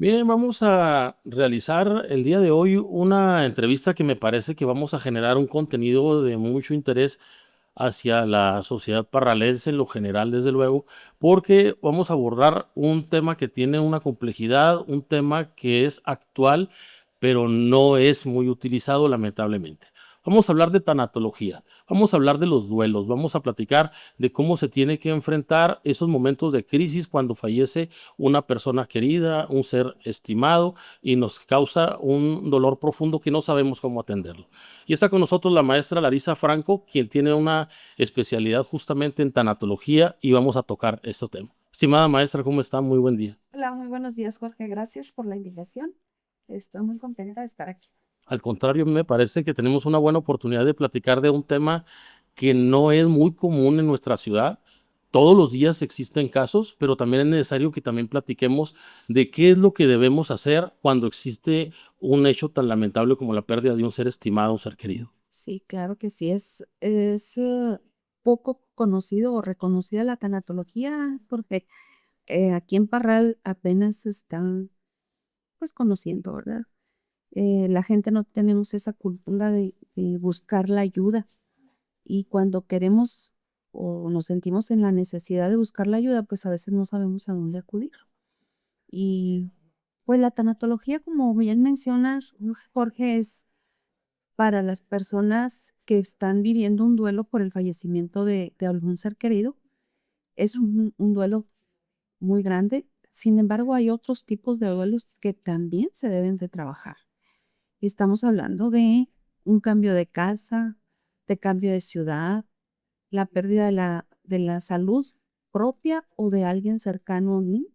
Bien, vamos a realizar el día de hoy una entrevista que me parece que vamos a generar un contenido de mucho interés hacia la sociedad parralense en lo general, desde luego, porque vamos a abordar un tema que tiene una complejidad, un tema que es actual, pero no es muy utilizado, lamentablemente. Vamos a hablar de tanatología, vamos a hablar de los duelos, vamos a platicar de cómo se tiene que enfrentar esos momentos de crisis cuando fallece una persona querida, un ser estimado y nos causa un dolor profundo que no sabemos cómo atenderlo. Y está con nosotros la maestra Larisa Franco, quien tiene una especialidad justamente en tanatología y vamos a tocar este tema. Estimada maestra, ¿cómo está? Muy buen día. Hola, muy buenos días, Jorge. Gracias por la invitación. Estoy muy contenta de estar aquí. Al contrario, me parece que tenemos una buena oportunidad de platicar de un tema que no es muy común en nuestra ciudad. Todos los días existen casos, pero también es necesario que también platiquemos de qué es lo que debemos hacer cuando existe un hecho tan lamentable como la pérdida de un ser estimado, un ser querido. Sí, claro que sí. Es poco conocido o reconocida la tanatología porque aquí en Parral apenas se están pues conociendo, ¿verdad? La gente no tenemos esa cultura de buscar la ayuda y cuando queremos o nos sentimos en la necesidad de buscar la ayuda, pues a veces no sabemos a dónde acudir. Y pues la tanatología, como bien mencionas, Jorge, es para las personas que están viviendo un duelo por el fallecimiento de algún ser querido. Es un duelo muy grande. Sin embargo, hay otros tipos de duelos que también se deben de trabajar. Estamos hablando de un cambio de casa, de cambio de ciudad, la pérdida de la salud propia o de alguien cercano a mí,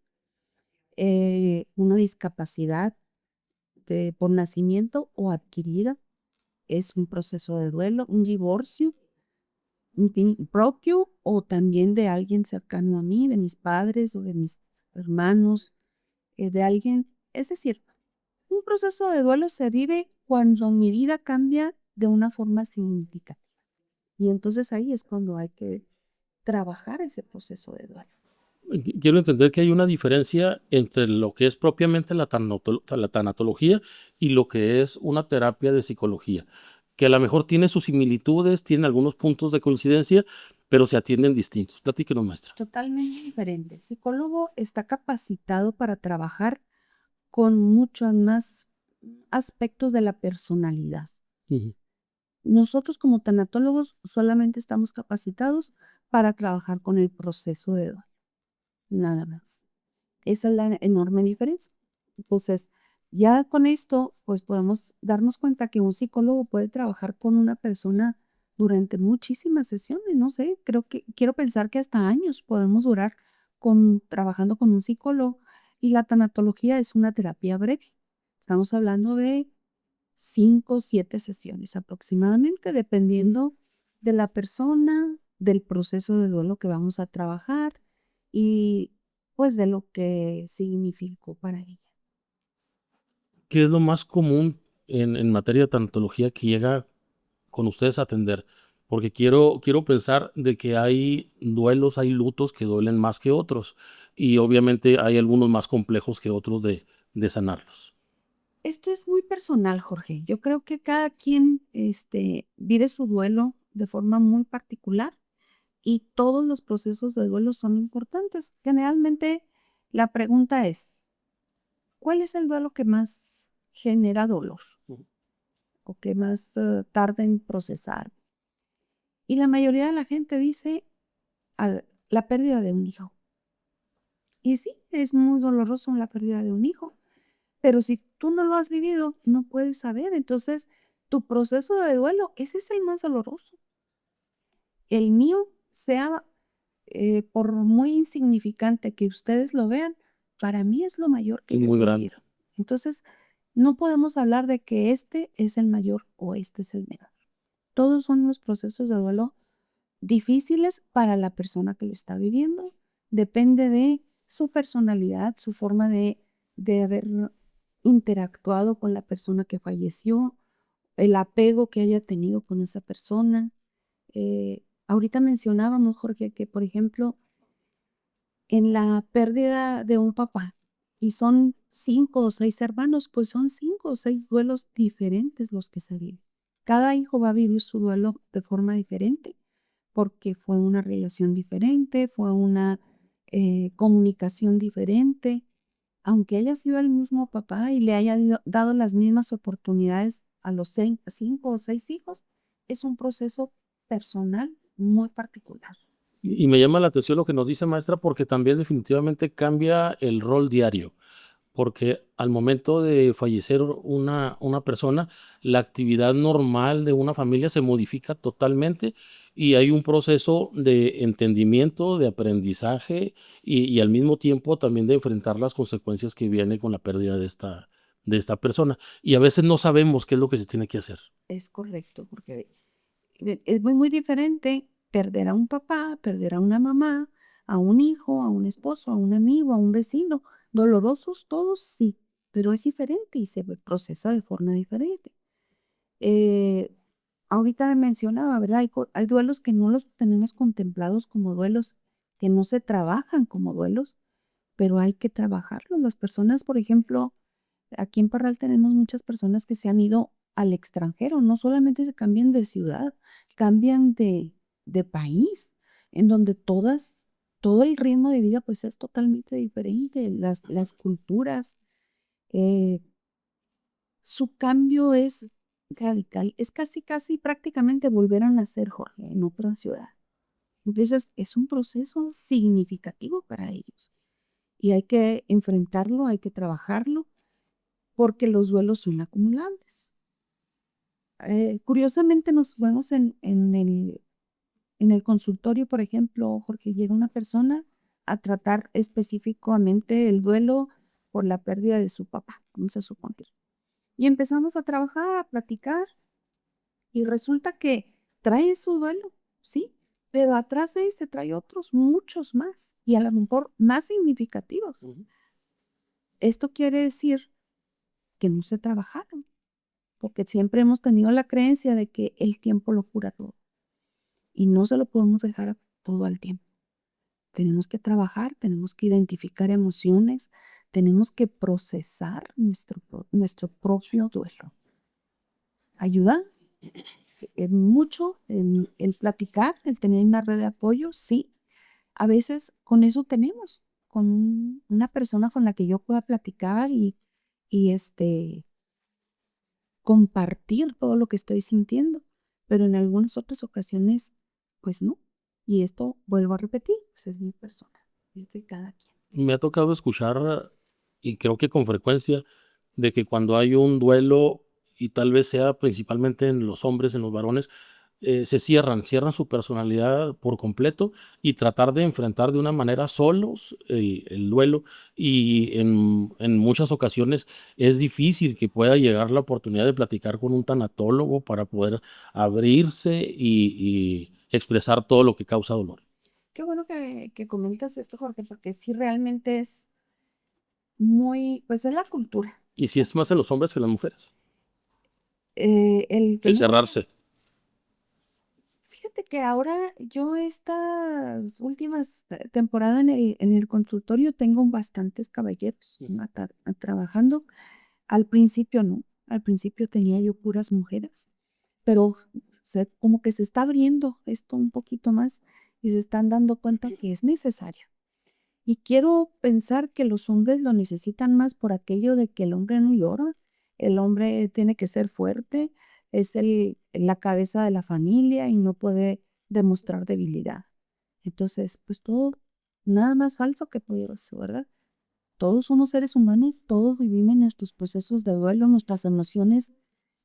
una discapacidad por nacimiento o adquirida, es un proceso de duelo, un divorcio propio o también de alguien cercano a mí, de mis padres o de mis hermanos, de alguien. Es decir, un proceso de duelo se vive cuando mi vida cambia de una forma significativa. Y entonces ahí es cuando hay que trabajar ese proceso de duelo. Quiero entender que hay una diferencia entre lo que es propiamente la tanatología y lo que es una terapia de psicología, que a lo mejor tiene sus similitudes, tiene algunos puntos de coincidencia, pero se atienden distintos. Platíquenos, maestra. Totalmente diferente. El psicólogo está capacitado para trabajar con muchos más aspectos de la personalidad. Ujú. Nosotros como tanatólogos solamente estamos capacitados para trabajar con el proceso de duelo, nada más. Esa es la enorme diferencia. Entonces, ya con esto, pues podemos darnos cuenta que un psicólogo puede trabajar con una persona durante muchísimas sesiones, no sé, quiero pensar que hasta años podemos durar trabajando con un psicólogo y la tanatología es una terapia breve. Estamos hablando de 5 o 7 sesiones aproximadamente, dependiendo de la persona, del proceso de duelo que vamos a trabajar y pues de lo que significó para ella. ¿Qué es lo más común en materia de tanatología que llega con ustedes a atender? Porque quiero pensar de que hay duelos, hay lutos que duelen más que otros y obviamente hay algunos más complejos que otros de sanarlos. Esto es muy personal, Jorge. Yo creo que cada quien vive su duelo de forma muy particular y todos los procesos de duelo son importantes. Generalmente la pregunta es, ¿cuál es el duelo que más genera dolor o que más tarda en procesar? Y la mayoría de la gente dice la pérdida de un hijo. Y sí, es muy doloroso la pérdida de un hijo, pero si tú no lo has vivido, no puedes saber. Entonces, tu proceso de duelo, ese es el más doloroso. El mío, sea por muy insignificante que ustedes lo vean, para mí es lo mayor que Es yo he muy grande. vivido. Entonces, no podemos hablar de que este es el mayor o este es el menor. Todos son unos procesos de duelo difíciles para la persona que lo está viviendo. Depende de su personalidad, su forma de haber interactuado con la persona que falleció, el apego que haya tenido con esa persona. Ahorita mencionábamos, Jorge, que por ejemplo, en la pérdida de un papá y son 5 o 6 hermanos, pues son 5 o 6 duelos diferentes los que se viven. Cada hijo va a vivir su duelo de forma diferente porque fue una relación diferente, fue una comunicación diferente. Aunque haya sido el mismo papá y le haya dado las mismas oportunidades a los 5 o 6 hijos, es un proceso personal muy particular. Y me llama la atención lo que nos dice, maestra, porque también definitivamente cambia el rol diario. Porque al momento de fallecer una persona, la actividad normal de una familia se modifica totalmente y hay un proceso de entendimiento, de aprendizaje y al mismo tiempo también de enfrentar las consecuencias que vienen con la pérdida de esta persona. Y a veces no sabemos qué es lo que se tiene que hacer. Es correcto, porque es muy diferente perder a un papá, perder a una mamá, a un hijo, a un esposo, a un amigo, a un vecino. Dolorosos todos, sí, pero es diferente y se procesa de forma diferente. Eh, Ahorita mencionaba, ¿verdad? Hay duelos que no los tenemos contemplados como duelos, que no se trabajan como duelos, pero hay que trabajarlos. Las personas, por ejemplo, aquí en Parral tenemos muchas personas que se han ido al extranjero, no solamente se cambian de ciudad, cambian de país, en donde todo el ritmo de vida pues es totalmente diferente, las culturas, eh, su cambio es radical, es casi prácticamente volver a nacer, Jorge, en otra ciudad. Entonces es un proceso significativo para ellos y hay que enfrentarlo, hay que trabajarlo porque los duelos son acumulables. Curiosamente nos vemos en el consultorio, por ejemplo, Jorge, llega una persona a tratar específicamente el duelo por la pérdida de su papá, vamos a suponer. Y empezamos a trabajar, a platicar, y resulta que trae su duelo, ¿sí? Pero atrás de ese trae otros, muchos más, y a lo mejor más significativos. Esto quiere decir que no se trabajaron, porque siempre hemos tenido la creencia de que el tiempo lo cura todo, y no se lo podemos dejar todo al tiempo. Tenemos que trabajar, tenemos que identificar emociones, tenemos que procesar nuestro propio duelo. Ayuda mucho el platicar, el tener una red de apoyo, sí. A veces con eso tenemos, con una persona con la que yo pueda platicar y compartir todo lo que estoy sintiendo, pero en algunas otras ocasiones, pues no. Y esto, vuelvo a repetir, pues es mi persona, es de cada quien. Me ha tocado escuchar, y creo que con frecuencia, de que cuando hay un duelo, y tal vez sea principalmente en los hombres, en los varones, se cierran su personalidad por completo y tratar de enfrentar de una manera solos el duelo. Y en muchas ocasiones es difícil que pueda llegar la oportunidad de platicar con un tanatólogo para poder abrirse y expresar todo lo que causa dolor. Qué bueno que comentas esto, Jorge, porque sí realmente es muy, pues es la cultura. Y si es más en los hombres que en las mujeres, El que el no, cerrarse. fíjate que ahora yo estas últimas temporadas en el consultorio tengo bastantes caballeros trabajando. Al principio no, al principio tenía yo puras mujeres, pero como que se está abriendo esto un poquito más y se están dando cuenta que es necesario. Y quiero pensar que los hombres lo necesitan más por aquello de que el hombre no llora, el hombre tiene que ser fuerte, es la cabeza de la familia y no puede demostrar debilidad. Entonces, pues todo, nada más falso que todo eso, ¿verdad? Todos somos seres humanos, todos vivimos nuestros procesos de duelo, nuestras emociones,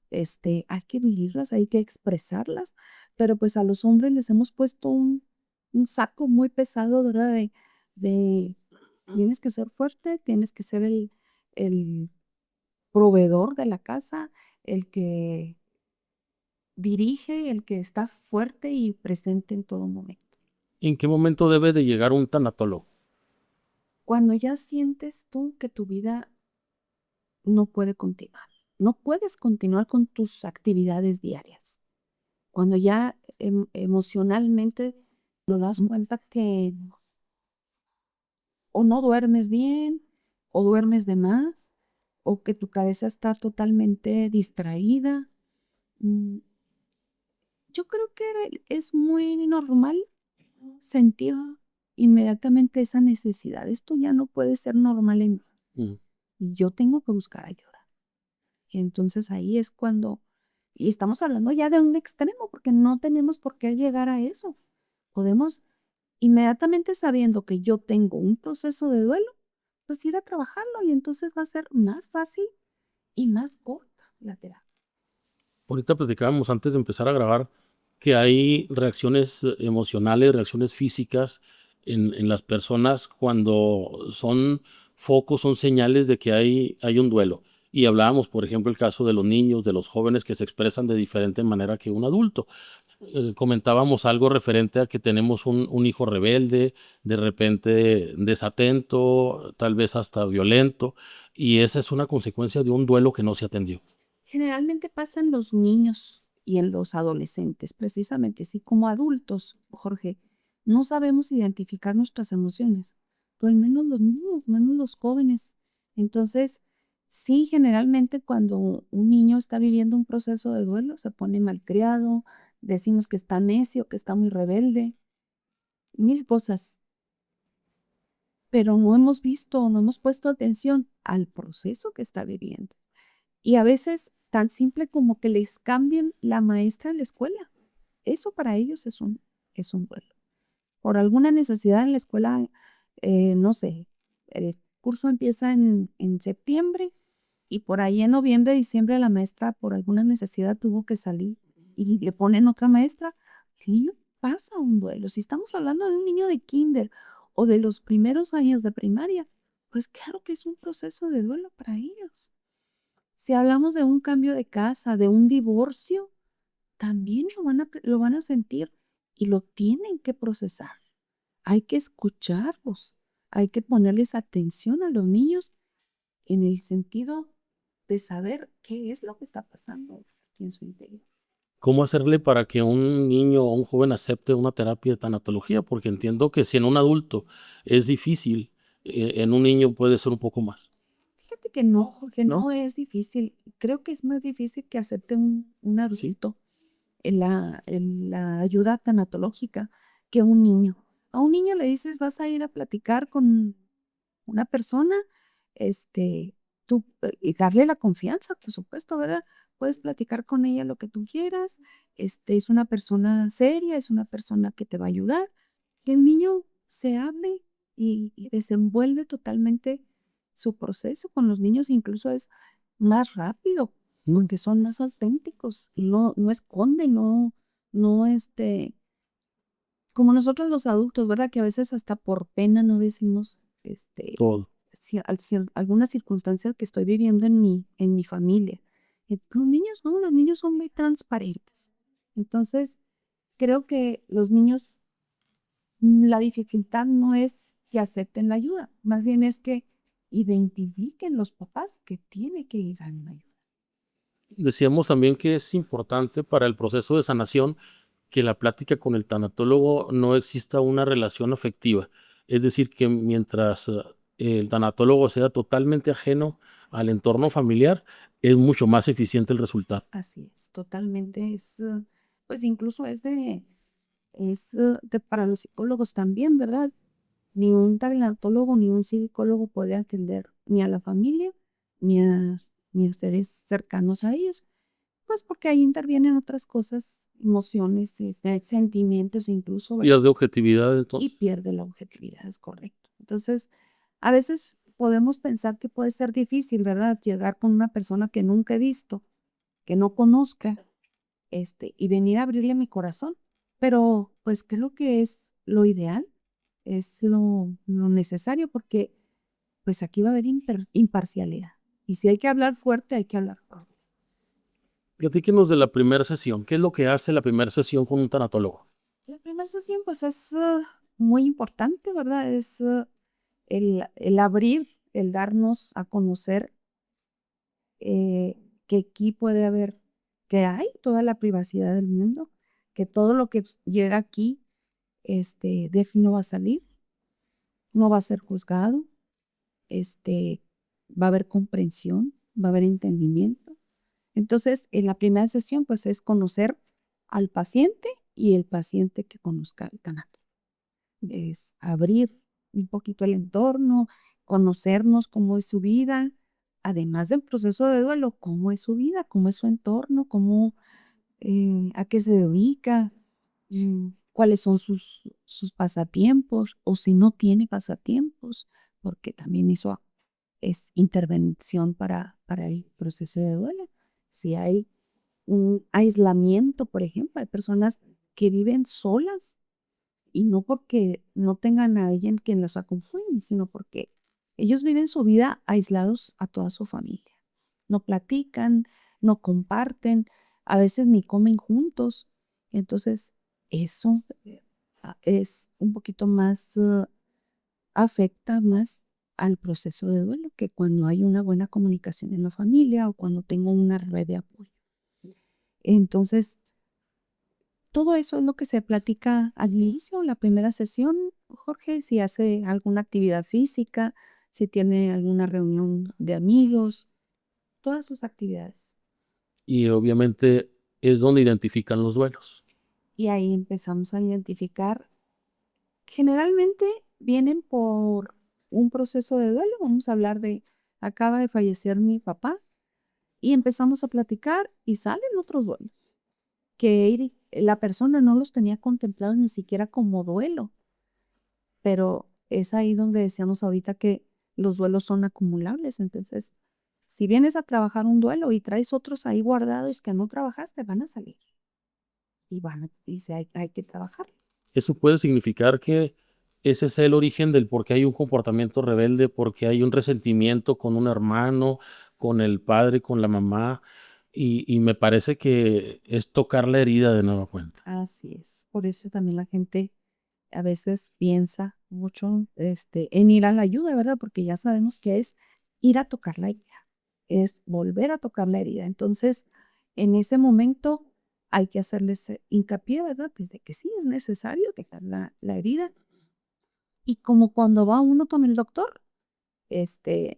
hay que vivirlas, hay que expresarlas, pero pues a los hombres les hemos puesto un saco muy pesado, ¿verdad? De tienes que ser fuerte, tienes que ser el proveedor de la casa, el que dirige, el que está fuerte y presente en todo momento. ¿En qué momento debe de llegar un tanatólogo? Cuando ya sientes tú que tu vida no puede continuar, no puedes continuar con tus actividades diarias. Cuando ya emocionalmente te das cuenta que o no duermes bien, o duermes de más, o que tu cabeza está totalmente distraída. Mm, Yo creo que es muy normal sentir inmediatamente esa necesidad. Esto ya no puede ser normal en mí. Mm. Y yo tengo que buscar ayuda. Y entonces ahí es cuando, y estamos hablando ya de un extremo, porque no tenemos por qué llegar a eso. Podemos inmediatamente sabiendo que yo tengo un proceso de duelo, pues ir a trabajarlo y entonces va a ser más fácil y más corta la terapia. Ahorita platicábamos antes de empezar a grabar que hay reacciones emocionales, reacciones físicas en las personas cuando son focos, son señales de que hay un duelo. Y hablábamos, por ejemplo, el caso de los niños, de los jóvenes que se expresan de diferente manera que un adulto. Comentábamos algo referente a que tenemos un hijo rebelde, de repente desatento, tal vez hasta violento, y esa es una consecuencia de un duelo que no se atendió. Generalmente pasa en los niños y en los adolescentes, precisamente, así como adultos, Jorge, no sabemos identificar nuestras emociones, pues menos los niños, menos los jóvenes. Entonces, sí, generalmente cuando un niño está viviendo un proceso de duelo, se pone malcriado, decimos que está necio, que está muy rebelde, mil cosas, pero no hemos visto, no hemos puesto atención al proceso que está viviendo. Y a veces tan simple como que les cambien la maestra en la escuela. Eso para ellos es un duelo. Por alguna necesidad en la escuela, no sé, el curso empieza en septiembre y por ahí en noviembre, diciembre la maestra por alguna necesidad tuvo que salir y le ponen otra maestra. El niño pasa un duelo. Si estamos hablando de un niño de kinder o de los primeros años de primaria, pues claro que es un proceso de duelo para ellos. Si hablamos de un cambio de casa, de un divorcio, también lo van a sentir y lo tienen que procesar. Hay que escucharlos, hay que ponerles atención a los niños en el sentido de saber qué es lo que está pasando en su interior. ¿Cómo hacerle para que un niño o un joven acepte una terapia de tanatología? Porque entiendo que si en un adulto es difícil, en un niño puede ser un poco más, Fíjate que no, Jorge, ¿no? no es difícil. Creo que es más difícil que acepte un Sí. adulto en la ayuda tanatológica que un niño. A un niño le dices, vas a ir a platicar con una persona, y darle la confianza, por supuesto, ¿verdad? Puedes platicar con ella lo que tú quieras, es una persona seria, es una persona que te va a ayudar. Que el niño se hable y desenvuelve totalmente su proceso. Con los niños incluso es más rápido, Mm. porque son más auténticos, no esconden, no, como nosotros los adultos, ¿verdad? Que a veces hasta por pena no decimos, Todo. algunas circunstancias que estoy viviendo en mi familia. Los niños no, los niños son muy transparentes. Entonces, creo que los niños, la dificultad no es que acepten la ayuda, más bien es que identifiquen los papás que tiene que ir a una ayuda. Decíamos también que es importante para el proceso de sanación que la plática con el tanatólogo no exista una relación afectiva. Es decir, que mientras el tanatólogo sea totalmente ajeno al entorno familiar, es mucho más eficiente el resultado. Así es, totalmente pues incluso para los psicólogos también, ¿verdad? Ni un tanatólogo ni un psicólogo puede atender ni a la familia ni a, ni a seres cercanos a ellos, pues porque ahí intervienen otras cosas, emociones, sentimientos incluso, ¿verdad? Vías de objetividad, Y entonces. pierde la objetividad, es correcto. Entonces, a veces podemos pensar que puede ser difícil, ¿verdad? Llegar con una persona que nunca he visto, que no conozca, y venir a abrirle mi corazón. Pero pues creo que es lo ideal, es lo necesario, porque pues aquí va a haber imparcialidad. Y si hay que hablar fuerte, hay que hablar fuerte. Platíquenos de la primera sesión. ¿Qué es lo que hace la primera sesión con un tanatólogo? La primera sesión pues es muy importante, ¿verdad? Es el abrir, el darnos a conocer que aquí puede haber, que hay toda la privacidad del mundo, que todo lo que llega aquí, de no va a salir, no va a ser juzgado, este, va a haber comprensión, va a haber entendimiento. Entonces, en la primera sesión, pues es conocer al paciente y el paciente que conozca al tanatólogo. Es abrir un poquito el entorno, conocernos cómo es su vida, además del proceso de duelo, cómo es su vida, cómo es su entorno, a qué se dedica, cuáles son sus pasatiempos, o si no tiene pasatiempos, porque también eso es intervención para el proceso de duelo. Si hay un aislamiento, por ejemplo, hay personas que viven solas y no porque no tengan a alguien quien los acompañe, sino porque ellos viven su vida aislados a toda su familia. No platican, no comparten, a veces ni comen juntos. Entonces, eso es un poquito más, afecta más al proceso de duelo que cuando hay una buena comunicación en la familia o cuando tengo una red de apoyo. Entonces, todo eso es lo que se platica al inicio, la primera sesión, Jorge, si hace alguna actividad física, si tiene alguna reunión de amigos, todas sus actividades. Y obviamente es donde identifican los duelos. Y ahí empezamos a identificar, generalmente vienen por un proceso de duelo, vamos a hablar de, acaba de fallecer mi papá, y empezamos a platicar y salen otros duelos, que la persona no los tenía contemplados ni siquiera como duelo. Pero es ahí donde decíamos ahorita que los duelos son acumulables. Entonces, si vienes a trabajar un duelo y traes otros ahí guardados que no trabajaste, van a salir. Hay que trabajar. Eso puede significar que ese es el origen del por qué hay un comportamiento rebelde, porque hay un resentimiento con un hermano, con el padre, con la mamá, y me parece que es tocar la herida de nueva cuenta. Así es. Por eso también la gente a veces piensa mucho en ir a la ayuda, ¿verdad? Porque ya sabemos que es ir a tocar la herida, es volver a tocar la herida. Entonces, en ese momento hay que hacerles hincapié, ¿verdad? Pues de que sí es necesario tocar la herida. Y como cuando va uno con el doctor,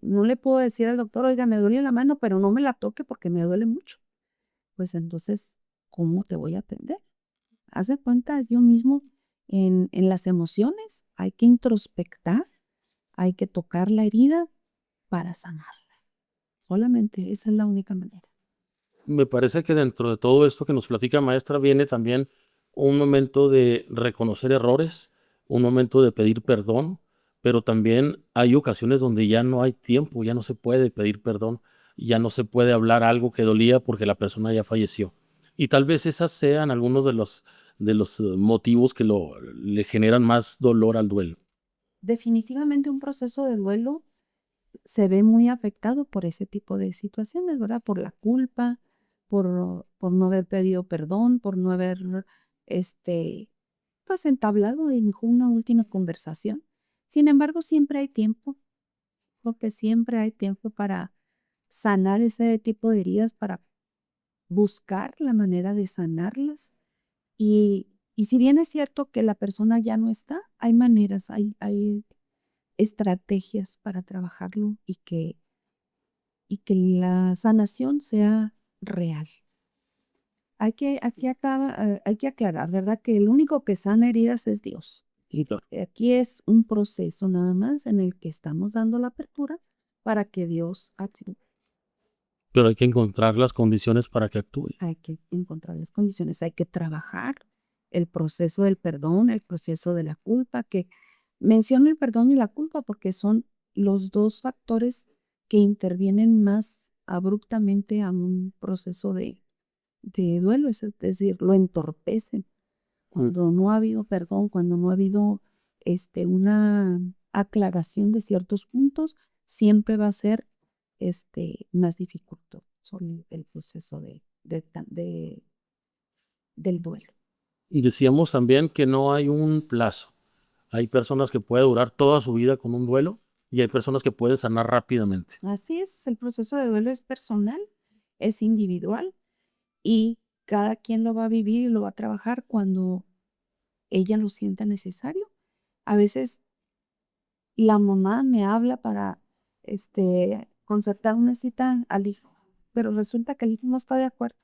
no le puedo decir al doctor, oiga, me duele la mano, pero no me la toque porque me duele mucho. Pues entonces, ¿cómo te voy a atender? Haz de cuenta yo mismo en las emociones, hay que introspectar, hay que tocar la herida para sanarla. Solamente esa es la única manera. Me parece que dentro de todo esto que nos platica maestra viene también un momento de reconocer errores, un momento de pedir perdón, pero también hay ocasiones donde ya no hay tiempo, ya no se puede pedir perdón, ya no se puede hablar algo que dolía porque la persona ya falleció. Y tal vez esas sean algunos de los motivos que le generan más dolor al duelo. Definitivamente un proceso de duelo se ve muy afectado por ese tipo de situaciones, ¿verdad? Por la culpa, por no haber pedido perdón, por no haber, este, pues entablado una última conversación. Sin embargo, siempre hay tiempo, porque siempre hay tiempo para sanar ese tipo de heridas, para buscar la manera de sanarlas. Y si bien es cierto que la persona ya no está, hay maneras, hay estrategias para trabajarlo y que la sanación sea real. Hay que aclarar, ¿verdad? Que el único que sana heridas es Dios. Y claro, Aquí es un proceso nada más en el que estamos dando la apertura para que Dios actúe. pero hay que encontrar las condiciones para que actúe. Hay que encontrar las condiciones, hay que trabajar el proceso del perdón, el proceso de la culpa, que menciono el perdón y la culpa porque son los dos factores que intervienen más abruptamente a un proceso de duelo, es decir, lo entorpecen. Cuando no ha habido perdón, cuando no ha habido una aclaración de ciertos puntos, siempre va a ser más dificultoso el proceso del duelo. Y decíamos también que no hay un plazo. Hay personas que pueden durar toda su vida con un duelo y hay personas que pueden sanar rápidamente. Así es, el proceso de duelo es personal, es individual y cada quien lo va a vivir y lo va a trabajar cuando ella lo sienta necesario. A veces la mamá me habla para concertar una cita al hijo, pero resulta que el hijo no está de acuerdo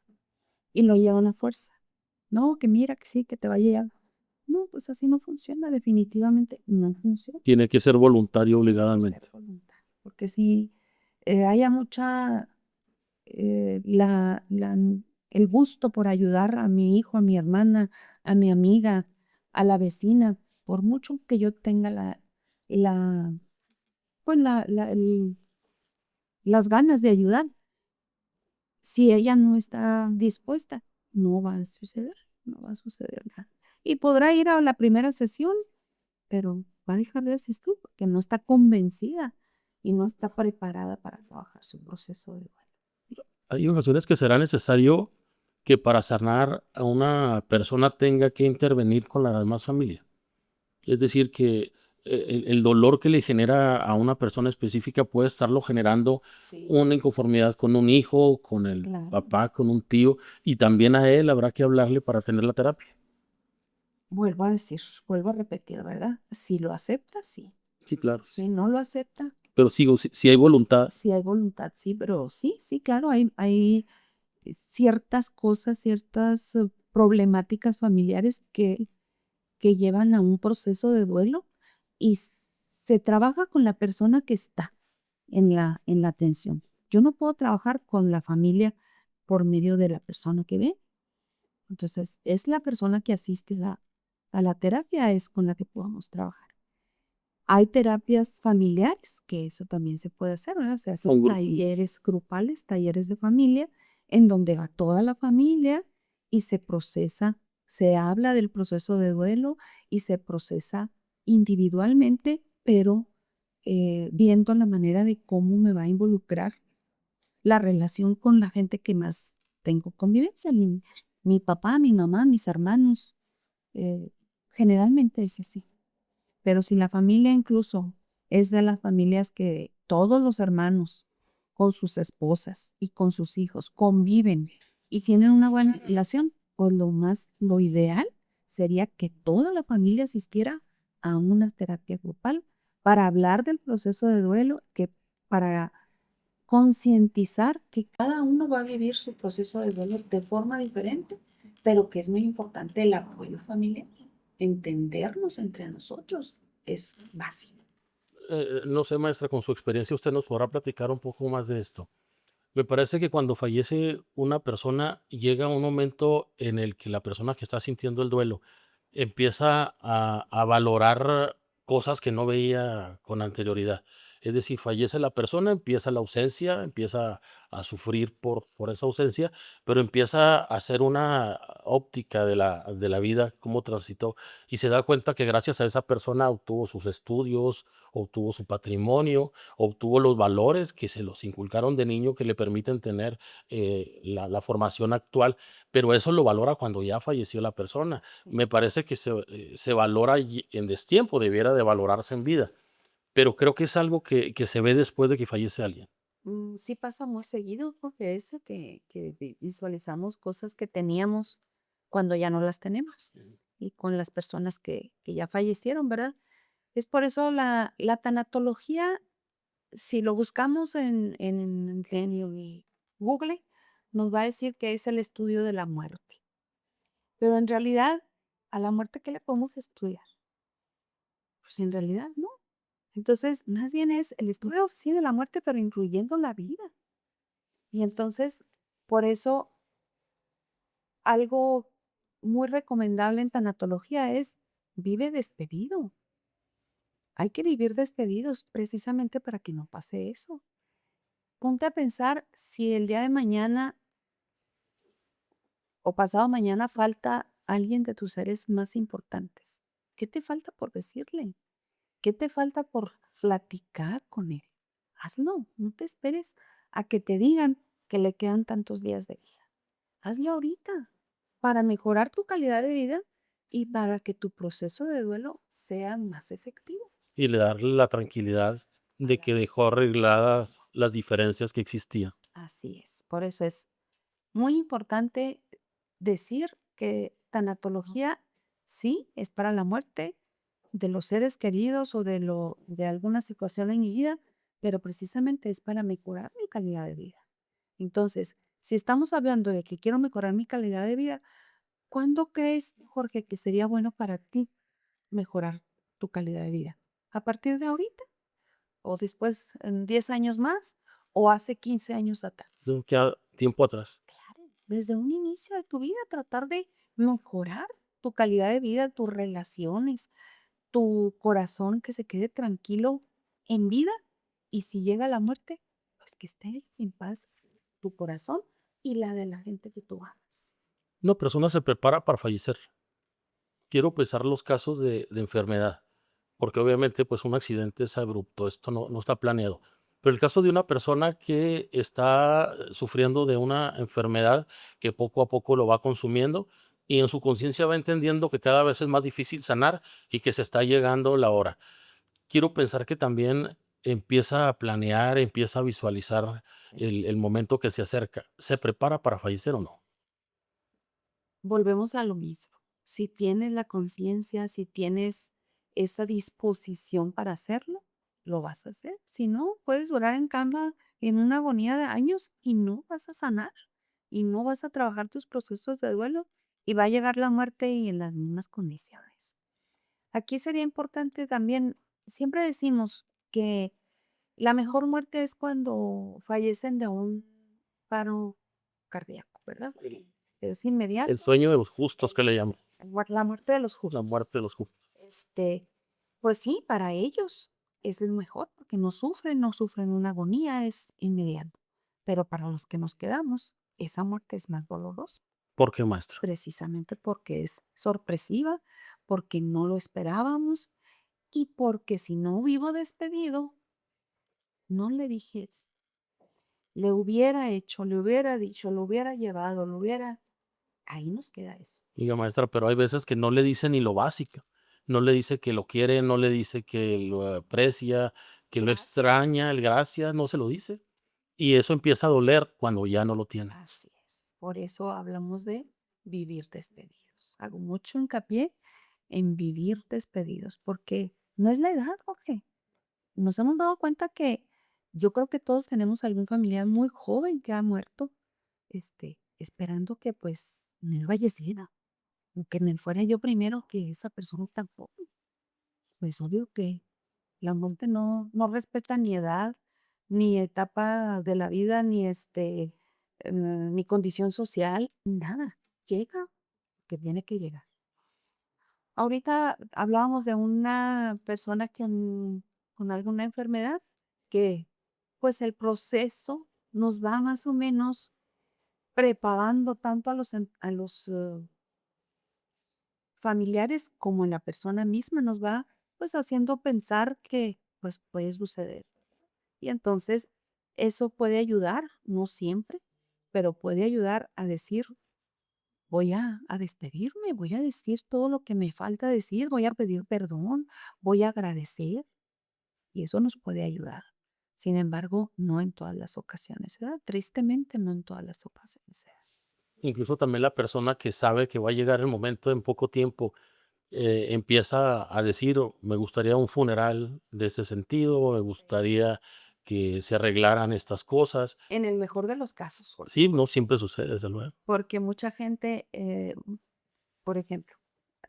y lo llevan a fuerza. No, que mira, que sí, que te va a llegar. No, pues así no funciona, definitivamente no funciona. Tiene que ser voluntario Tiene que ser obligadamente. voluntario, porque si haya mucha, el gusto por ayudar a mi hijo, a mi hermana, a mi amiga, a la vecina, por mucho que yo tenga la, pues las ganas de ayudar, si ella no está dispuesta, no va a suceder, no va a suceder nada. Y podrá ir a la primera sesión, pero va a dejar de asistir porque no está convencida y no está preparada para trabajar su proceso de duelo. Hay ocasiones que será necesario que para sanar a una persona tenga que intervenir con la demás familia. Es decir, que el dolor que le genera a una persona específica puede estarlo generando Sí, una inconformidad con un hijo, con el claro. papá, con un tío, y también a él habrá que hablarle para tener la terapia. Vuelvo a decir, vuelvo a repetir, ¿verdad? Si lo acepta, sí. Sí, claro. Si no lo acepta, Pero sigo, si hay voluntad, si hay voluntad, sí, pero sí, sí, claro, hay ciertas cosas, ciertas problemáticas familiares que llevan a un proceso de duelo y se trabaja con la persona que está en la atención. Yo no puedo trabajar con la familia por medio de la persona que ve. Entonces, es la persona que asiste a la terapia, es con la que podamos trabajar. Hay terapias familiares, que eso también se puede hacer, ¿verdad? Se hacen son talleres grupales, talleres de familia, en donde va toda la familia y se procesa, se habla del proceso de duelo y se procesa individualmente, pero viendo la manera de cómo me va a involucrar la relación con la gente que más tengo convivencia, mi papá, mi mamá, mis hermanos. eh, Generalmente es así. Pero si la familia incluso es de las familias que todos los hermanos con sus esposas y con sus hijos conviven y tienen una buena relación, pues lo ideal sería que toda la familia asistiera a una terapia grupal para hablar del proceso de duelo, que para concientizar que cada uno va a vivir su proceso de duelo de forma diferente, pero que es muy importante el apoyo familiar. Entendernos entre nosotros es básico. no sé, maestra, con su experiencia usted nos podrá platicar un poco más de esto. Me parece que cuando fallece una persona llega un momento en el que la persona que está sintiendo el duelo empieza a valorar cosas que no veía con anterioridad. Es decir, fallece la persona, empieza la ausencia, empieza a sufrir por esa ausencia, pero empieza a hacer una óptica de la vida, cómo transitó, y se da cuenta que gracias a esa persona obtuvo sus estudios, obtuvo su patrimonio, obtuvo los valores que se los inculcaron de niño que le permiten tener la formación actual, pero eso lo valora cuando ya falleció la persona. Sí. Me parece que se valora en destiempo, debiera de valorarse en vida, pero creo que es algo que se ve después de que fallece alguien. Sí pasa muy seguido porque eso que visualizamos cosas que teníamos cuando ya no las tenemos y con las personas que ya fallecieron, ¿verdad? Es por eso la tanatología, si lo buscamos en Google, nos va a decir que es el estudio de la muerte. Pero en realidad, a la muerte, ¿qué le podemos estudiar? Pues en realidad no. Entonces, más bien es el estudio, sí, de la muerte, pero incluyendo la vida. Y entonces, por eso, algo muy recomendable en tanatología es vive despedido. Hay que vivir despedidos precisamente para que no pase eso. Ponte a pensar si el día de mañana o pasado mañana falta alguien de tus seres más importantes. ¿Qué te falta por decirle? ¿Qué te falta por platicar con él? Hazlo, no te esperes a que te digan que le quedan tantos días de vida. Hazlo ahorita para mejorar tu calidad de vida y para que tu proceso de duelo sea más efectivo. Y le darle la tranquilidad A de la que dejó persona. arregladas las diferencias que existían. Así es. Por eso es muy importante decir que tanatología sí es para la muerte de los seres queridos o de alguna situación en mi vida, pero precisamente es para mejorar mi calidad de vida. Entonces, si estamos hablando de que quiero mejorar mi calidad de vida, ¿cuándo crees, Jorge, que sería bueno para ti mejorar tu calidad de vida? ¿A partir de ahorita? ¿O después en 10 años más? ¿O hace 15 años atrás? de ya tiempo atrás. Desde un inicio de tu vida, tratar de mejorar tu calidad de vida, tus relaciones, tu corazón que se quede tranquilo en vida y si llega la muerte, pues que esté en paz tu corazón y la de la gente que tú amas. Una persona se prepara para fallecer. Quiero pensar los casos de enfermedad, porque obviamente, pues, un accidente es abrupto, esto no está planeado. Pero el caso de una persona que está sufriendo de una enfermedad que poco a poco lo va consumiendo, y en su conciencia va entendiendo que cada vez es más difícil sanar y que se está llegando la hora. Quiero pensar que también empieza a planear, empieza a visualizar Sí. el momento que se acerca. ¿Se prepara para fallecer o no? Volvemos a lo mismo. Si tienes la conciencia, si tienes esa disposición para hacerlo, lo vas a hacer. Si no, puedes durar en cama en una agonía de años y no vas a sanar y no vas a trabajar tus procesos de duelo y va a llegar la muerte y en las mismas condiciones. Aquí sería importante también, siempre decimos que la mejor muerte es cuando fallecen de un paro cardíaco, ¿verdad? Es El inmediato. sueño de los justos que le llaman, La muerte de los la justos. muerte de los justos. Este, pues sí, para ellos es el mejor, porque no sufren una agonía, es inmediato. Pero para los que nos quedamos, esa muerte es más dolorosa, ¿Por qué, maestro? precisamente porque es sorpresiva, porque no lo esperábamos y porque si no vivo despedido, no le dije, le hubiera hecho, le hubiera dicho, lo hubiera llevado, lo hubiera, ahí nos queda eso. Diga, maestra, pero hay veces que no le dice ni lo básico. No le dice que lo quiere, no le dice que lo aprecia, que lo Gracias. extraña, el gracias, no se lo dice. Y eso empieza a doler cuando ya no lo tiene. Así es. Por eso hablamos de vivir despedidos. Hago mucho hincapié en vivir despedidos, porque no es la edad, Jorge. Nos hemos dado cuenta que yo creo que todos tenemos algún familiar muy joven que ha muerto, esperando que pues me falleciera, o que me fuera yo primero que esa persona tampoco. Pues obvio que la muerte no respeta ni edad, ni etapa de la vida, ni ni condición social, nada. Llega, que tiene que llegar. Ahorita hablábamos de una persona con alguna enfermedad que, pues, el proceso nos va más o menos preparando tanto a los familiares como en la persona misma, nos va, pues, haciendo pensar que, pues, puede suceder. Y entonces, eso puede ayudar, no siempre, pero puede ayudar a decir: "Voy a despedirme, voy a decir todo lo que me falta decir, voy a pedir perdón, voy a agradecer", y eso nos puede ayudar. Sin embargo, no en todas las ocasiones se da, tristemente, no en todas las ocasiones se da. Incluso también la persona que sabe que va a llegar el momento en poco tiempo, empieza a decir: Me gustaría un funeral de ese sentido, me gustaría que se arreglaran estas cosas". En el mejor de los casos, Jorge, Sí, no siempre sucede, desde luego. porque mucha gente, por ejemplo,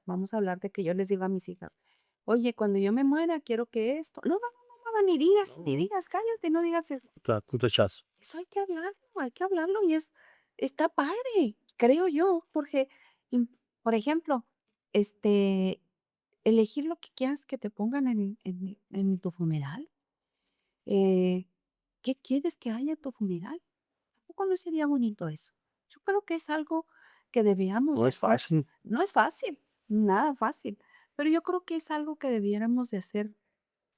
vamos a hablar de que yo les digo a mis hijas: "Oye, cuando yo me muera, quiero que esto". No, no, no, no, no, ni No, digas, cállate, no digas eso. o sea, un rechazo. Eso hay que hablarlo y está padre, creo yo, porque, por ejemplo, este, elegir lo que quieras que te pongan en tu funeral. Eh, ¿Qué quieres que haya en tu funeral? ¿A poco no sería bonito eso? Yo creo que es algo que debíamos No de es hacer. fácil. No es fácil, nada fácil, pero yo creo que es algo que debiéramos de hacer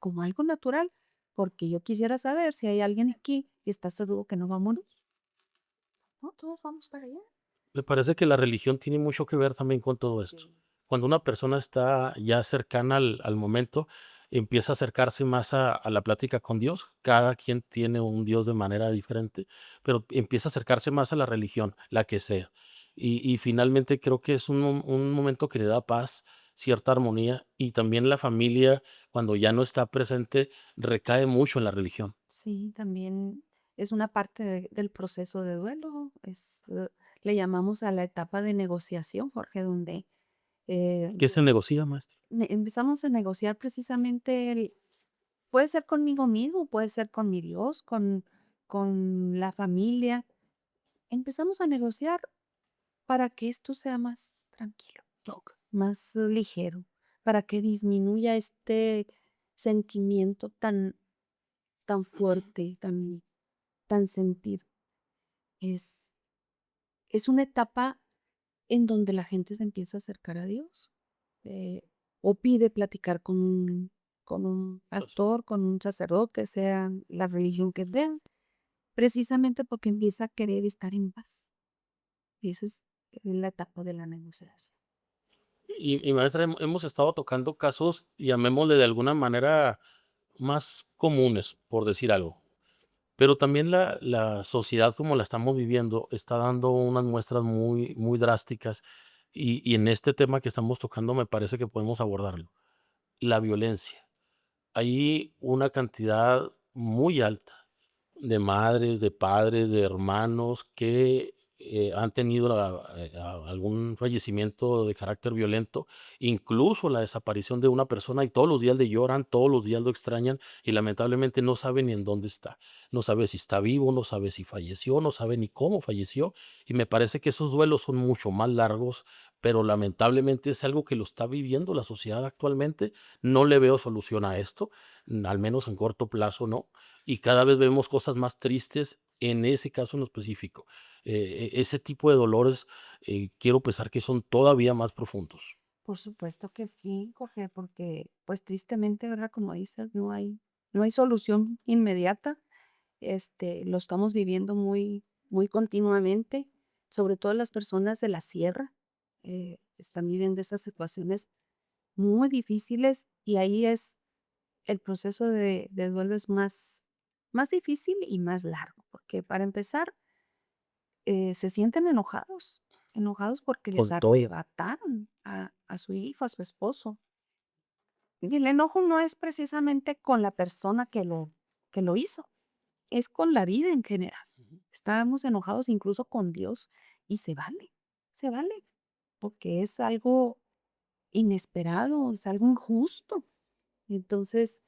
como algo natural, porque yo quisiera saber si hay alguien aquí que está seguro que no va a morir. No, todos vamos para allá. Me parece que la religión tiene mucho que ver también con todo esto. Sí. Cuando una persona está ya cercana al momento, empieza a acercarse más a la plática con Dios. Cada quien tiene un Dios de manera diferente, pero empieza a acercarse más a la religión, la que sea. Y finalmente creo que es un momento que le da paz, cierta armonía y también la familia, cuando ya no está presente, recae mucho en la religión. Sí, también es una parte del proceso de duelo. Le llamamos a la etapa de negociación, Jorge, donde ¿Qué se negocia, maestro? empezamos a negociar precisamente puede ser conmigo mismo, puede ser con mi Dios, con la familia. Empezamos a negociar para que esto sea más tranquilo, Ok. más ligero, para que disminuya este sentimiento tan fuerte, tan sentido. Es, es una etapa en donde la gente se empieza a acercar a Dios, eh, o pide platicar con un Pues, pastor, con un sacerdote, sea la religión que sea, precisamente porque empieza a querer estar en paz. Y esa es la etapa de la negociación. y maestra, hemos estado tocando casos, llamémosle de alguna manera, más comunes, por decir algo. Pero también la sociedad como la estamos viviendo está dando unas muestras muy, muy drásticas y en este tema que estamos tocando me parece que podemos abordarlo. La violencia. Hay una cantidad muy alta de madres, de padres, de hermanos que han tenido algún fallecimiento de carácter violento, incluso la desaparición de una persona y todos los días le lloran, todos los días lo extrañan y lamentablemente no sabe ni en dónde está. No sabe si está vivo, no sabe si falleció, no sabe ni cómo falleció y me parece que esos duelos son mucho más largos, pero lamentablemente es algo que lo está viviendo la sociedad actualmente. No le veo solución a esto, al menos en corto plazo no, y cada vez vemos cosas más tristes en ese caso en específico. Ese tipo de dolores, quiero pensar que son todavía más profundos. Por supuesto que sí, Jorge, porque pues tristemente, ¿verdad? Como dices, no hay solución inmediata. Lo estamos viviendo muy continuamente, sobre todo las personas de la sierra, están viviendo esas situaciones muy difíciles y ahí es el proceso de duelo es más difícil y más largo, porque para empezar, se sienten enojados porque les Con todo. arrebataron a su hijo, a su esposo. Y el enojo no es precisamente con la persona que lo hizo, es con la vida en general. Ujú. Estábamos enojados incluso con Dios y se vale, porque es algo inesperado, es algo injusto. Entonces,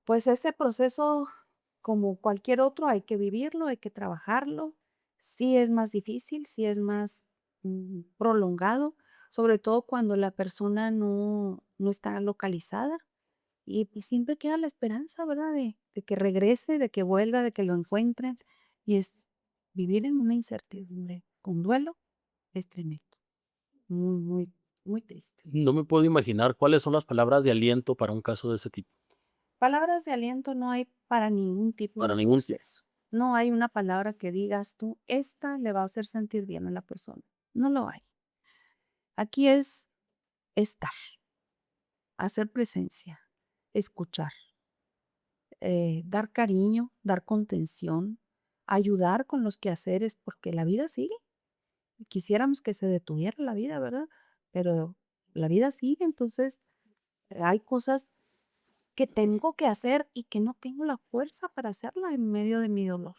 pues ese proceso, como cualquier otro, hay que vivirlo, hay que trabajarlo. Sí es más difícil, sí es más prolongado, sobre todo cuando la persona no está localizada. Y pues siempre queda la esperanza, ¿verdad? De que regrese, de que vuelva, de que lo encuentren. Y es vivir en una incertidumbre con duelo es tremendo, muy triste. No me puedo imaginar cuáles son las palabras de aliento para un caso de ese tipo, Palabras de aliento no hay para ningún tipo de para ningún tipo. proceso. No hay una palabra que digas tú, esta le va a hacer sentir bien a la persona. No lo hay. Aquí es estar, hacer presencia, escuchar, dar cariño, dar contención, ayudar con los quehaceres, porque la vida sigue. Quisiéramos que se detuviera la vida, ¿verdad? Pero la vida sigue, entonces hay cosas que tengo que hacer y que no tengo la fuerza para hacerla en medio de mi dolor.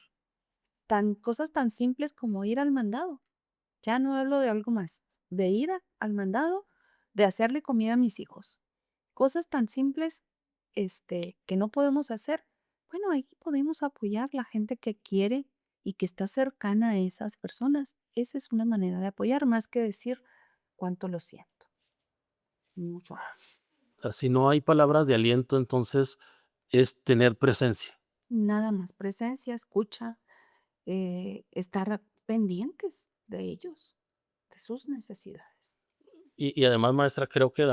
Cosas tan simples como ir al mandado. Ya no hablo de algo más, de ir al mandado, de hacerle comida a mis hijos. Cosas tan simples, que no podemos hacer. Bueno, ahí podemos apoyar la gente que quiere y que está cercana a esas personas. Esa es una manera de apoyar, más que decir cuánto lo siento. Mucho más. Si no hay palabras de aliento, entonces es tener presencia. Nada más presencia, escucha, estar pendientes de ellos, de sus necesidades. Y además, maestra, creo que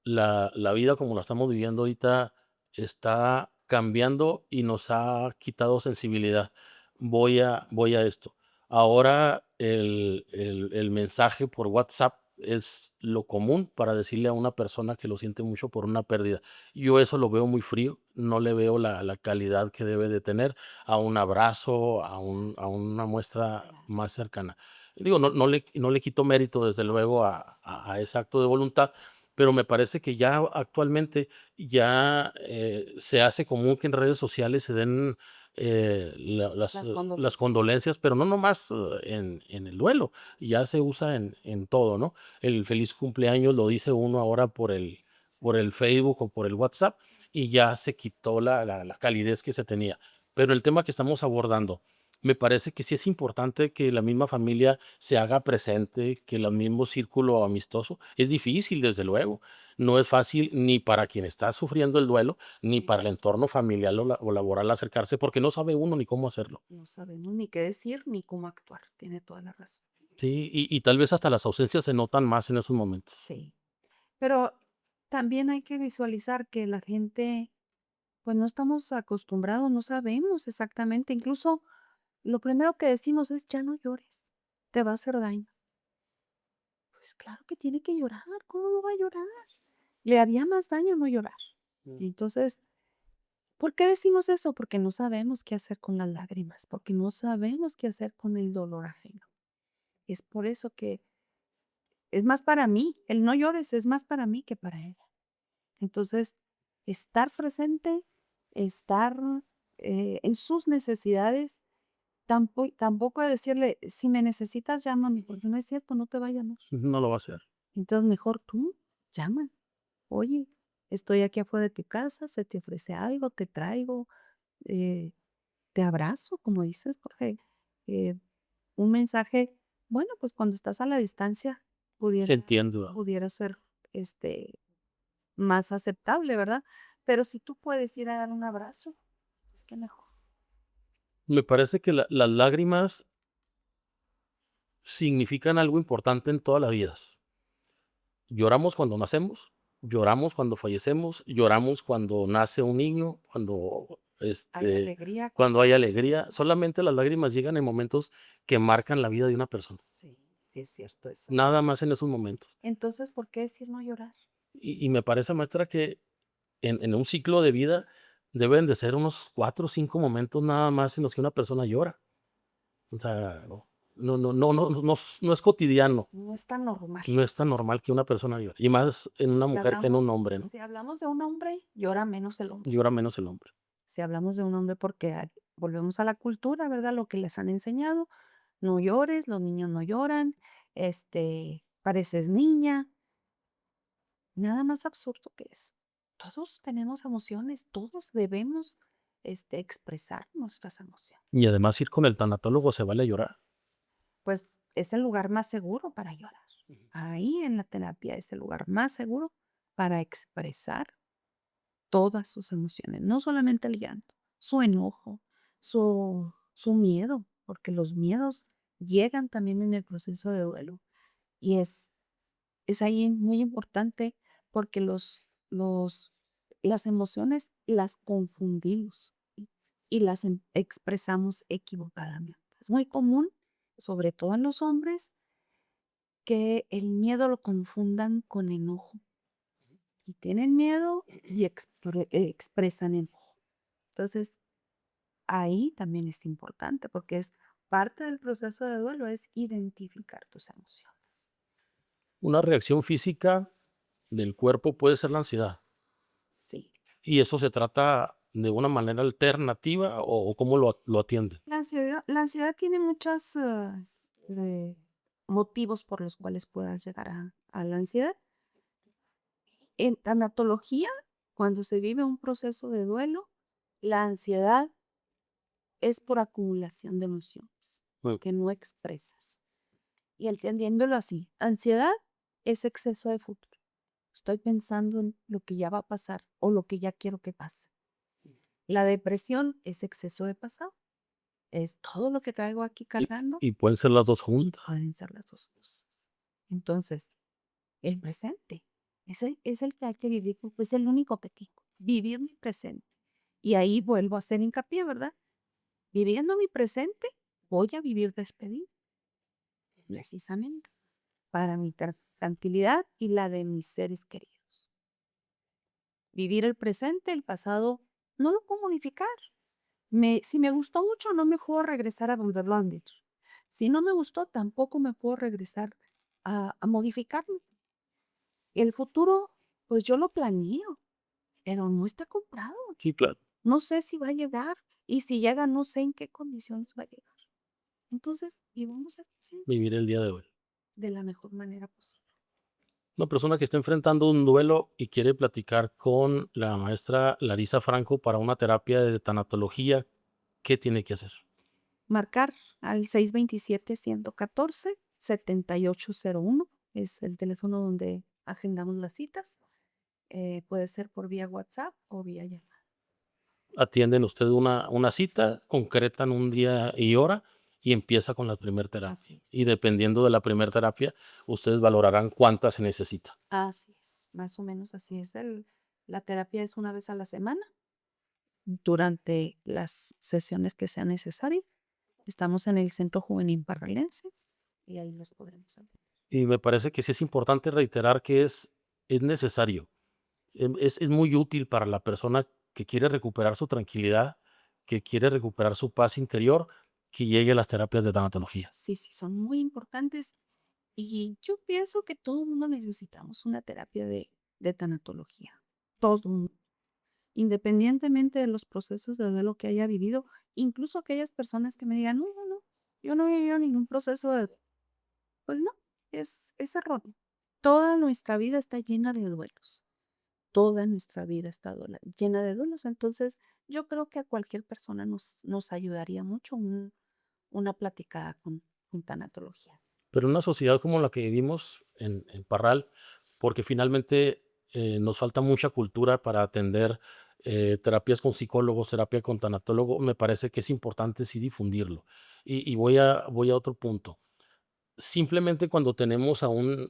la vida como la estamos viviendo ahorita está cambiando y nos ha quitado sensibilidad. Voy a esto. Ahora el mensaje por WhatsApp es lo común para decirle a una persona que lo siente mucho por una pérdida. Yo eso lo veo muy frío, no le veo la calidad que debe de tener a un abrazo, a una muestra Claro. más cercana. Digo, no le quito mérito, desde luego, a ese acto de voluntad, pero me parece que ya actualmente ya, se hace común que en redes sociales se den, Las las condolencias. condolencias, pero no nomás, en el duelo, ya se usa en todo, ¿no? El feliz cumpleaños lo dice uno ahora Sí, por el Facebook o por el WhatsApp, y ya se quitó la calidez que se tenía. Pero el tema que estamos abordando, me parece que sí es importante que la misma familia se haga presente, que el mismo círculo amistoso. Es difícil, desde luego. No es fácil ni para quien está sufriendo el duelo, ni sí. para el entorno familiar o laboral acercarse, porque no sabe uno ni cómo hacerlo. No sabemos ni qué decir ni cómo actuar. Tiene toda la razón. Sí, y tal vez hasta las ausencias se notan más en esos momentos. Sí. Pero también hay que visualizar que la gente, pues no estamos acostumbrados, no sabemos exactamente. Incluso lo primero que decimos es, ya no llores, te va a hacer daño. Pues claro que tiene que llorar, ¿cómo no va a llorar? Le haría más daño no llorar. Mm. Entonces, ¿por qué decimos eso? Porque no sabemos qué hacer con las lágrimas, porque no sabemos qué hacer con el dolor ajeno. Es por eso que es más para mí, el no llores es más para mí que para ella. Entonces, estar presente, estar en sus necesidades, tampoco decirle, si me necesitas, llámame, porque no es cierto, no te va a llamar. No lo va a hacer. Entonces, mejor tú, llama. Oye, estoy aquí afuera de tu casa, se te ofrece algo, te traigo, eh, te abrazo, como dices, porque eh, un mensaje, bueno, pues cuando estás a la distancia, Se pudiera, entiende, ¿verdad? pudiera ser este, más aceptable, ¿verdad? Pero si tú puedes ir a dar un abrazo, pues qué mejor. Me parece que las lágrimas significan algo importante en todas las vidas. Lloramos cuando nacemos, lloramos cuando fallecemos, lloramos cuando nace un niño, Hay alegría cuando cuando hay creces. alegría. Solamente las lágrimas llegan en momentos que marcan la vida de una persona. Sí, sí es cierto eso. Nada más en esos momentos. Entonces, ¿por qué decir no llorar? Y me parece, maestra, que en un ciclo de vida deben de ser unos 4 o 5 momentos nada más en los que una persona llora. O sea, no es cotidiano, No es tan normal. no es tan normal que una persona llore, y más en una Si mujer que en hablamos, un hombre, ¿no? si hablamos de un hombre, llora menos el hombre. Llora menos el hombre. Si hablamos de un hombre, porque volvemos a la cultura, ¿verdad? Lo que les han enseñado, no llores, los niños no lloran, pareces niña, nada más absurdo que eso. Todos tenemos emociones, todos debemos, expresar nuestras emociones. Y además ir con el tanatólogo se vale llorar. Pues es el lugar más seguro para llorar. Ahí en la terapia es el lugar más seguro para expresar todas sus emociones, no solamente el llanto, su enojo, su miedo, porque los miedos llegan también en el proceso de duelo. Y es ahí muy importante porque las emociones las confundimos y las expresamos equivocadamente. Es muy común, sobre todo en los hombres, que el miedo lo confundan con enojo y tienen miedo y expresan enojo. Entonces, ahí también es importante porque es parte del proceso de duelo, es identificar tus emociones. Una reacción física del cuerpo puede ser la ansiedad, Sí. y eso se trata de una manera alternativa, ¿o cómo lo atienden? La ansiedad tiene muchos motivos por los cuales puedas llegar a la ansiedad. En tanatología, cuando se vive un proceso de duelo, la ansiedad es por acumulación de emociones Mm, que no expresas. Y entendiéndolo así, ansiedad es exceso de futuro. Estoy pensando en lo que ya va a pasar o lo que ya quiero que pase. La depresión es exceso de pasado. Es todo lo que traigo aquí y cargando y pueden ser las 2 y juntas. pueden ser las dos cosas. Entonces, el presente es el que hay que vivir, porque es el único que tengo. Vivir mi presente. Y ahí vuelvo a hacer hincapié, ¿verdad? Viviendo mi presente, voy a vivir despedido, precisamente, para mi tranquilidad y la de mis seres queridos. Vivir el presente, el pasado, no lo puedo modificar. Si me gustó mucho, no me puedo regresar a volverlo a vivir. Si no me gustó, tampoco me puedo regresar a modificarlo. El futuro, pues yo lo planeo, pero no está comprado. Sí, claro. No sé si va a llegar y si llega, no sé en qué condiciones va a llegar. Entonces, vivamos el presente Vivir el día de hoy. de la mejor manera posible. Una persona que está enfrentando un duelo y quiere platicar con la maestra Larisa Franco para una terapia de tanatología, ¿qué tiene que hacer? Marcar al 627-114-7801 es el teléfono donde agendamos las citas. Puede ser por vía WhatsApp o vía llamada. Atienden usted una cita, concretan un día y hora y empieza con la primer Así terapia. Y es. dependiendo de la primer terapia, ustedes valorarán cuántas se necesita. Así es. Más o menos así es. La terapia es una vez a la semana durante las sesiones que sean necesarias. Estamos en el Centro Juvenil Parralense y ahí los podremos atender. Y me parece que sí es importante reiterar que es necesario. Es muy útil para la persona que quiere recuperar su tranquilidad, que quiere recuperar su paz interior, que llegue a las terapias de tanatología. Sí, sí, son muy importantes y yo pienso que todo el mundo necesitamos una terapia de tanatología. Todo mundo, independientemente de los procesos de duelo que haya vivido, incluso aquellas personas que me digan, no, no, no, yo no he vivido ningún proceso de, pues no, es erróneo. Toda nuestra vida está llena de duelos. Toda nuestra vida está llena de duelos. Entonces, yo creo que a cualquier persona nos ayudaría mucho una platicada con tanatología. Pero en una sociedad como la que vivimos en Parral, porque finalmente nos falta mucha cultura para atender terapias con psicólogos, terapia con tanatólogo, me parece que es importante sí difundirlo. Y voy a otro punto. Simplemente cuando tenemos a un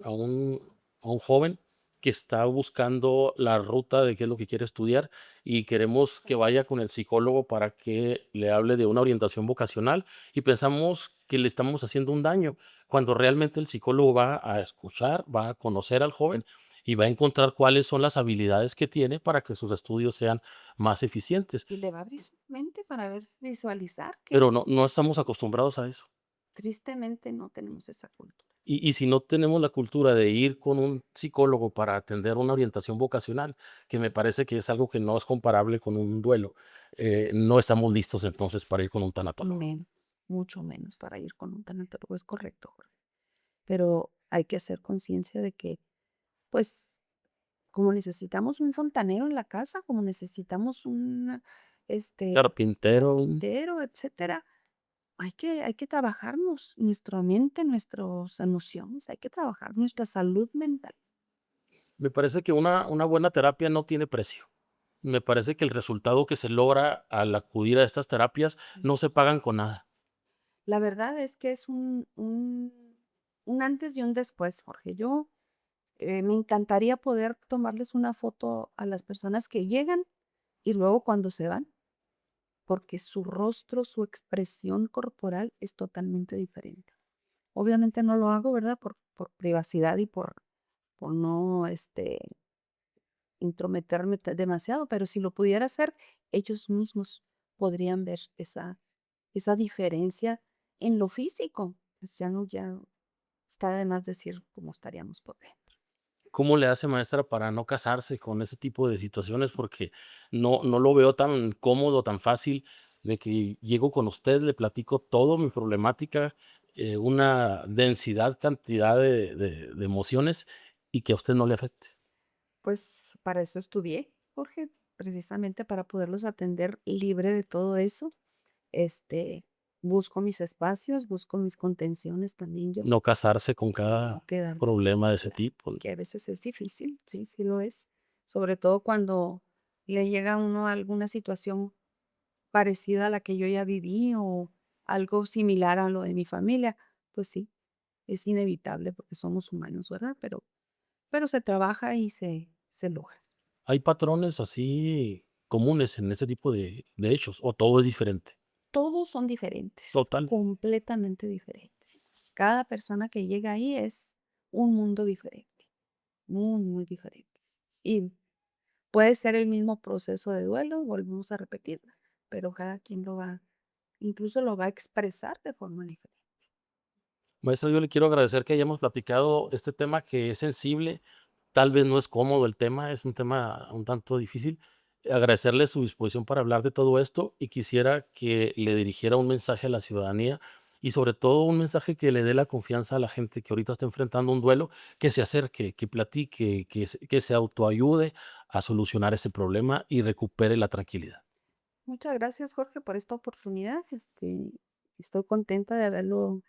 joven que está buscando la ruta de qué es lo que quiere estudiar y queremos que vaya con el psicólogo para que le hable de una orientación vocacional y pensamos que le estamos haciendo un daño, cuando realmente el psicólogo va a escuchar, va a conocer al joven y va a encontrar cuáles son las habilidades que tiene para que sus estudios sean más eficientes. Y le va a abrir su mente para ver, visualizar Pero que no estamos acostumbrados a eso. tristemente no tenemos esa cultura. Y si no tenemos la cultura de ir con un psicólogo para atender una orientación vocacional, que me parece que es algo que no es comparable con un duelo, no estamos listos entonces para ir con un tanatólogo. Menos, mucho menos para ir con un tanatólogo, es correcto, Jorge. Pero hay que hacer conciencia de que, pues, como necesitamos un fontanero en la casa, como necesitamos Carpintero, carpintero, etcétera, hay que trabajarnos nuestra mente, nuestras emociones, hay que trabajar nuestra salud mental. me parece que una buena terapia no tiene precio. Me parece que el resultado que se logra al acudir a estas terapias no se pagan con nada. La verdad es que es un antes y un después, Jorge. Yo me encantaría poder tomarles una foto a las personas que llegan y luego cuando se van, porque su rostro, su expresión corporal es totalmente diferente. Obviamente no lo hago, ¿verdad? Por privacidad y por no intrometerme demasiado, pero si lo pudiera hacer, ellos mismos podrían ver esa diferencia en lo físico. Pues ya está de más decir cómo estaríamos por dentro. ¿Cómo le hace, maestra, para no casarse con ese tipo de situaciones? Porque no lo veo tan cómodo, tan fácil, de que llego con usted, le platico todo mi problemática, una densidad, cantidad de emociones, y que a usted no le afecte. Pues para eso estudié, Jorge, precisamente para poderlos atender libre de todo eso. Este, busco mis espacios, busco mis contenciones también yo, No casarse con no cada quedarme, problema de ese claro, tipo. que a veces es difícil, sí, sí lo es, sobre todo cuando le llega a uno alguna situación parecida a la que yo ya viví o algo similar a lo de mi familia, pues sí, es inevitable porque somos humanos, ¿verdad? Pero se trabaja y se logra. ¿Hay patrones así comunes en este tipo de hechos, o todo es diferente? Todos son diferentes, Total. completamente diferentes. Cada persona que llega ahí es un mundo diferente, muy, muy diferente. Y puede ser el mismo proceso de duelo, volvemos a repetir, pero cada quien incluso lo va a expresar de forma diferente. Maestra, yo le quiero agradecer que hayamos platicado este tema que es sensible, tal vez no es cómodo el tema, es un tema un tanto difícil. Agradecerle su disposición para hablar de todo esto y quisiera que le dirigiera un mensaje a la ciudadanía y sobre todo un mensaje que le dé la confianza a la gente que ahorita está enfrentando un duelo, que se acerque, que platique, que se autoayude a solucionar ese problema y recupere la tranquilidad. Muchas gracias, Jorge, por esta oportunidad. Estoy contenta de haberlo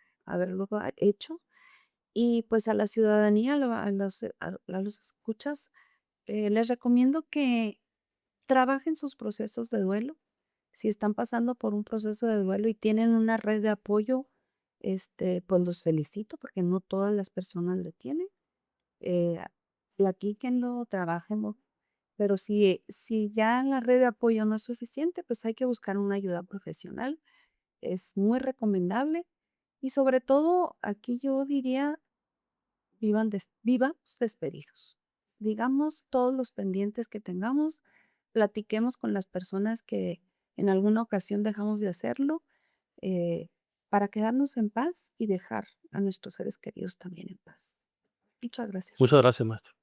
hecho. Y pues a la ciudadanía, a los escuchas, les recomiendo que trabajen sus procesos de duelo. Si están pasando por un proceso de duelo y tienen una red de apoyo, pues los felicito porque no todas las personas lo tienen. Eh, Platíquenlo, trabájenlo. Pero si ya la red de apoyo no es suficiente, pues hay que buscar una ayuda profesional. Es muy recomendable. Y sobre todo, aquí yo diría, vivamos despedidos. Digamos todos los pendientes que tengamos, platiquemos con las personas que en alguna ocasión dejamos de hacerlo, eh, para quedarnos en paz y dejar a nuestros seres queridos también en paz. Muchas gracias. Muchas gracias, maestro.